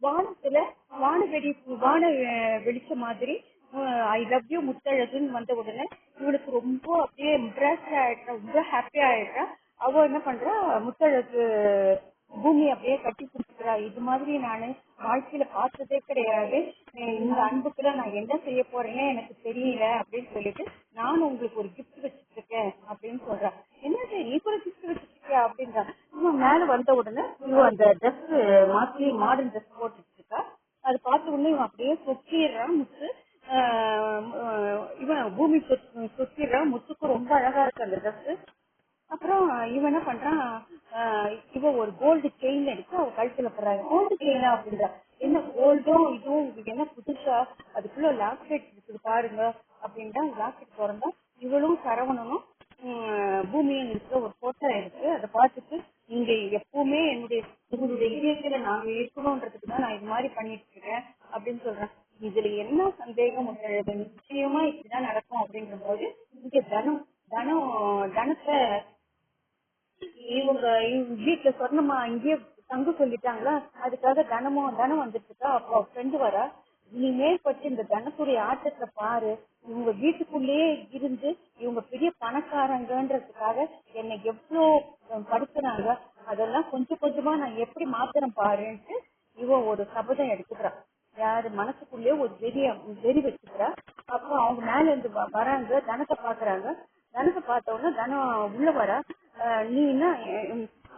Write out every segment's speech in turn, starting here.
வானத்துல வானவெடி வான வெளிச்ச மாதிரி ஐ லவ் யூ முத்தழகுன்னு வந்த உடனே இவளுக்கு ரொம்ப அப்படியே இம்ப்ரெஸ்ட் ஆயிட்டா, ரொம்ப ஹாப்பியா ஆயிட்டா. அவ என்ன பண்றா, முத்தழகு பூமி அப்படியே கட்டி கொடுத்துக்கிறா. இது மாதிரி நானு வாழ்க்கையில பார்த்ததே கிடையாது. இந்த அன்புக்குள்ள நான் என்ன செய்ய போறேன்னு எனக்கு தெரியல அப்படின்னு சொல்லிட்டு நானும் உங்களுக்கு ஒரு கிஃப்ட் வச்சுட்டு இருக்கேன் அப்படின்னு சொல்றா. என்னது நீ கூட கிஃப்ட் வச்சிருக்கியா அப்படின்றா. இவன் மேல வந்த உடனே இவன் அந்த ட்ரெஸ் மாத்தி மாடர்ன் ட்ரெஸ் போட்டுட்டு இருக்கா. அது பார்த்த உடனே இவன் அப்படியே சொக்கிடுறான் முத்து. இவன் பூமி சொக்கிடுறான். முத்துக்கு ரொம்ப அழகா இருக்கு அந்த ட்ரெஸ். அப்புறம் இவன் என்ன பண்றான், இவன் ஒரு கோல்டு செயின் எடுத்து அவ கழுத்துல போடுறாங்க. கோல்டு செயினா அப்படின்றா. என்ன கோல்டும் இதுவும் இது என்ன புதுசா, அதுக்குள்ள லாக்கெட் இருக்குது பாருங்க அப்படின்ட்டு லாக்கெட் திறந்தா இவளும் சரவணனும் பூமியும் இருக்கிற ஒரு போட்டோ இருக்கு. அதை பார்த்துட்டு நீங்க எப்பவுமே உங்களுடைய இதயத்துல நாங்க இருக்கணும்ன்றதுக்கு தான் நான் இது மாதிரி பண்ணிட்டு இருக்கேன் அப்படின்னு சொல்றேன். இதுல என்ன சந்தேகம் நிச்சயமா இப்படிதான் நடக்கும் அப்படிங்கிற போது இங்க தனத்தை இவங்க வீட்டுல சொன்னமா இங்கேயே தங்க சொல்லிட்டாங்களா, அதுக்காக தனம் வந்துட்டு இருக்கா. அப்போ ஃப்ரெண்டு வரா, நீ மேற்பட்டு இந்த தனத்துடைய ஆட்டத்தை பாரு, இவங்க வீட்டுக்குள்ளேயே இருந்து இவங்க பெரிய பணக்காரங்கன்றதுக்காக என்னை எவ்வளவு படுத்துனாங்க, அதெல்லாம் கொஞ்சம் கொஞ்சமா நான் எப்படி மாத்திரம் பாருன்ட்டு இவன் ஒரு சபதம் எடுத்துக்கிறான். யாரு மனசுக்குள்ளேயே ஒரு வெறி வச்சுக்கிறா. அப்போ அவங்க மேல இருந்து வராங்க, தனத்தை பாக்குறாங்க. தனத்தை பார்த்த உடனே தனம் உள்ள வர, நீ என்ன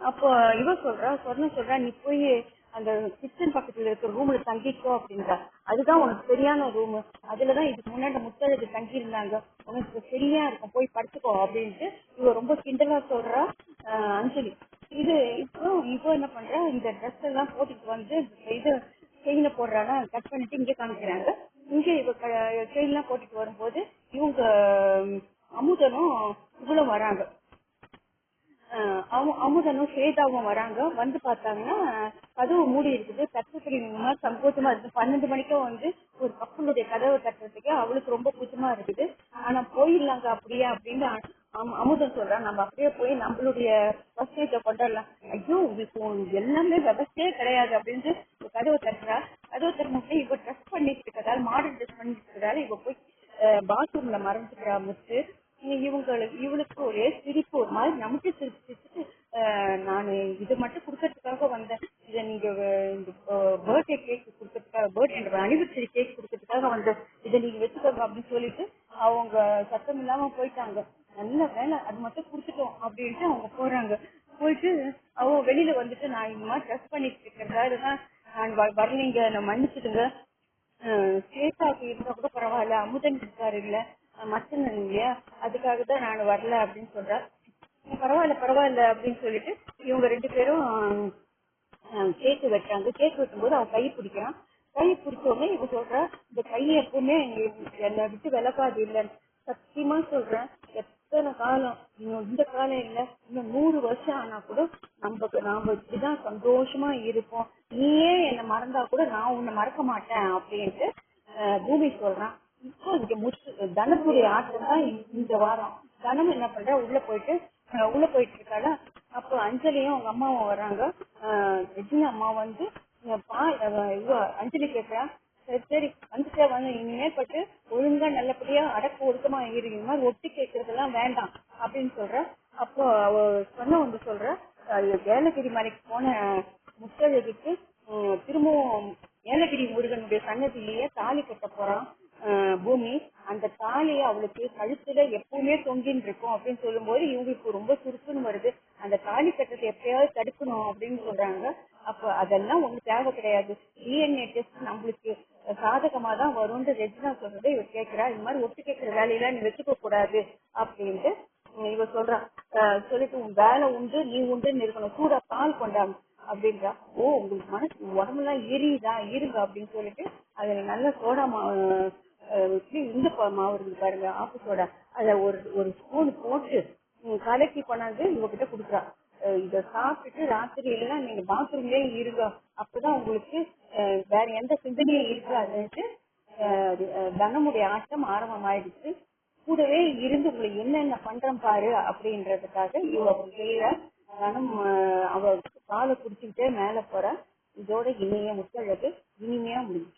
அப்போ இவ சொல்றா நீ போய் அந்த கிச்சன் பக்கத்துல இருக்கிற ரூம்ல தங்கிக்கோ அப்படின்றா. அதுதான் உனக்கு சரியான ரூம், அதுலதான் இதுக்கு முன்னாடி முத்தழகு தங்கி இருந்தாங்க, உனக்கு சரியா இருக்கும், போய் படுத்துக்கோ அப்படின்ட்டு இவ ரொம்ப கிண்டலா சொல்றா. அஞ்சலி இப்போ என்ன பண்றா, இந்த ட்ரெஸ் எல்லாம் போட்டுட்டு வந்து இது செயின போடுறானா கட் பண்ணிட்டு இங்க காமிக்கிறாங்க. இங்க இவ செயின் எல்லாம் போட்டுட்டு வரும்போது இவங்க அமுதனும் இவ்வளவு வராங்க. அமுதனும் ஸ்வேதாவும் வராங்க. வந்து பார்த்தாங்கன்னா கதவு மூடி இருக்குது. தட்டுப்படிமா சங்கோச்சமா இருக்கு. 12 மணிக்கும் வந்து ஒரு கப்பலுடைய கதவை தட்டுறதுக்கு அவளுக்கு ரொம்ப கூச்சமா இருக்குது. ஆனா போயிடலாங்க அப்படியே அப்படின்னு அமுதன் சொல்றான். நம்ம அப்படியே போய் நம்மளுடைய வசதியை கொண்டாடலாம். ஐயோ உங்களுக்கு எல்லாமே விவசாயே கிடையாது அப்படின்ட்டு கதவை தட்டுறா. கதவை தட்டும்போது இவ ட்ரெஸ் பண்ணிட்டு இருக்கதால, மாடர்ன் ட்ரெஸ் பண்ணிட்டு இருக்கதால இவ போய் பாத்ரூம்ல மறைஞ்சுக்கிறா முத்து. இவளுக்கு ஒரே சிரிப்பு, ஒரு மாதிரி நமக்கு சிரிச்சுட்டு, நான் இது மட்டும் கொடுக்கறதுக்காக வந்தேன், இதை நீங்க பர்த்டே கேக் கொடுக்கறதுக்காக அனிவர்சரி கேக் கொடுக்கறதுக்காக வந்தேன், இதை நீங்க வச்சுக்கோங்க அப்படின்னு சொல்லிட்டு அவங்க சத்தம் இல்லாம போயிட்டாங்க. நல்ல வேலை அது மட்டும் கொடுத்துட்டோம் அப்படின்ட்டு அவங்க போறாங்க. போயிட்டு அவ வெளியில வந்துட்டு நான் இந்த மாதிரி ட்ரெஸ் பண்ணிட்டு இருக்கிறதாலதான் நான் வரலைங்க, நான் மன்னிச்சுடுங்க, சேஃபாக்கு இருந்தா கூட பரவாயில்ல, அமுதன் இருக்காரு இல்ல மச்சன் இல்லையா, அதுக்காக தான் நான் வரல அப்படின்னு சொல்றேன். பரவாயில்ல அப்படின்னு சொல்லிட்டு இவங்க 2 பேரும் கேக்கு வெட்டாங்க. கேக்கு வெட்டும்போது அவன் கை பிடிக்கிறான். கை பிடிச்சோடனே இவ சொல்ற, இந்த கையை எப்பவுமே என்னை விட்டு விலகாது இல்லைன்னு. சத்தியமா சொல்றேன், எத்தனை காலம், இன்னும் இந்த காலம் இல்ல, இன்னும் 100 வருஷம் ஆனா கூட நாம இப்படிதான் சந்தோஷமா இருப்போம், நீயே என்னை மறந்தா கூட நான் உன்னை மறக்க மாட்டேன் அப்படின்ட்டு பூமி சொல்றான். இப்போ இங்க தனத்துடைய ஆட்டம் தான் இந்த வாரம். தனம் என்ன பண்ற, உள்ள போயிட்டு இருக்காளா. அப்போ அஞ்சலியும் அவங்க அம்மாவும் வர்றாங்க. ரெஜினா அம்மா வந்து அஞ்சலி கேட்கறா, சரி வந்துட்டே வந்து இனிமேற்பட்டு ஒழுங்கா நல்லபடியா அடக்க ஒடுக்கமா இருங்க, ஒட்டி கேட்கறதெல்லாம் வேண்டாம் அப்படின்னு சொல்ற. அப்போ அவ வந்து சொல்ற, ஏலகிரி மலைக்கு போன முத்தழகுக்கு திரும்பவும் ஏலகிரி முருகனுடைய சன்னதியிலேயே தாலி கட்ட போறான் பூமி. அந்த தாலியை அவளுக்கு கழுத்துல எப்பவுமே தொங்கின்னு இருக்கும் அப்படின்னு சொல்லும் போது இவங்களுக்கு ரொம்ப சுருக்குன்னு வருது. அந்த தாலி கட்டத்தை எப்பயாவது தடுக்கணும் அப்படின்னு சொல்றாங்க. அப்ப அதெல்லாம் ஒண்ணு தேவை கிடையாது, டிஎன்ஏ டெஸ்ட் நம்மளுக்கு சாதகமா தான் வரும்னு ரெஜினா சொல்றதை இவ கேட்கிறா. இது மாதிரி ஒட்டு கேட்கிற வேலையெல்லாம் நீ வச்சுக்க கூடாது அப்படின்ட்டு இவ சொல்றான். சொல்லிட்டு உன் வேலை உண்டு, நீ உண்டுன்னு இருக்கணும், சூடா பால் கொண்டாங்க அப்படின்றா. ஓ உங்களுக்கு மனசு உடம்புலாம் எரியுதா, இருங்க அப்படின்னு சொல்லிட்டு அதுல நல்ல சோடா இந்த மாவு இருக்கு பாருங்க, ஆப்பு சோடா, அத ஒரு ஸ்பூன் போட்டு கலக்கி கொண்டாந்து இவகிட்ட குடுக்குறா. இத சாப்பிட்டுட்டு ராத்திரியிலாம் நீங்க பாத்ரூம்லயே இருங்க, அப்பதான் உங்களுக்கு வேற எந்த சிந்தனையும் இருக்காதுன்ட்டு தனமுடைய ஆட்டம் ஆரம்பமாயிடுச்சு. கூடவே இருந்து உங்களுக்கு என்னென்ன பண்றோம் பாரு அப்படின்றதுக்காக இவ செய்யற. தனம் அவ பாலை குடிச்சுக்கிட்டே மேல போற. இதோட இனிய முத்தழகு இனிமையா முடியும்.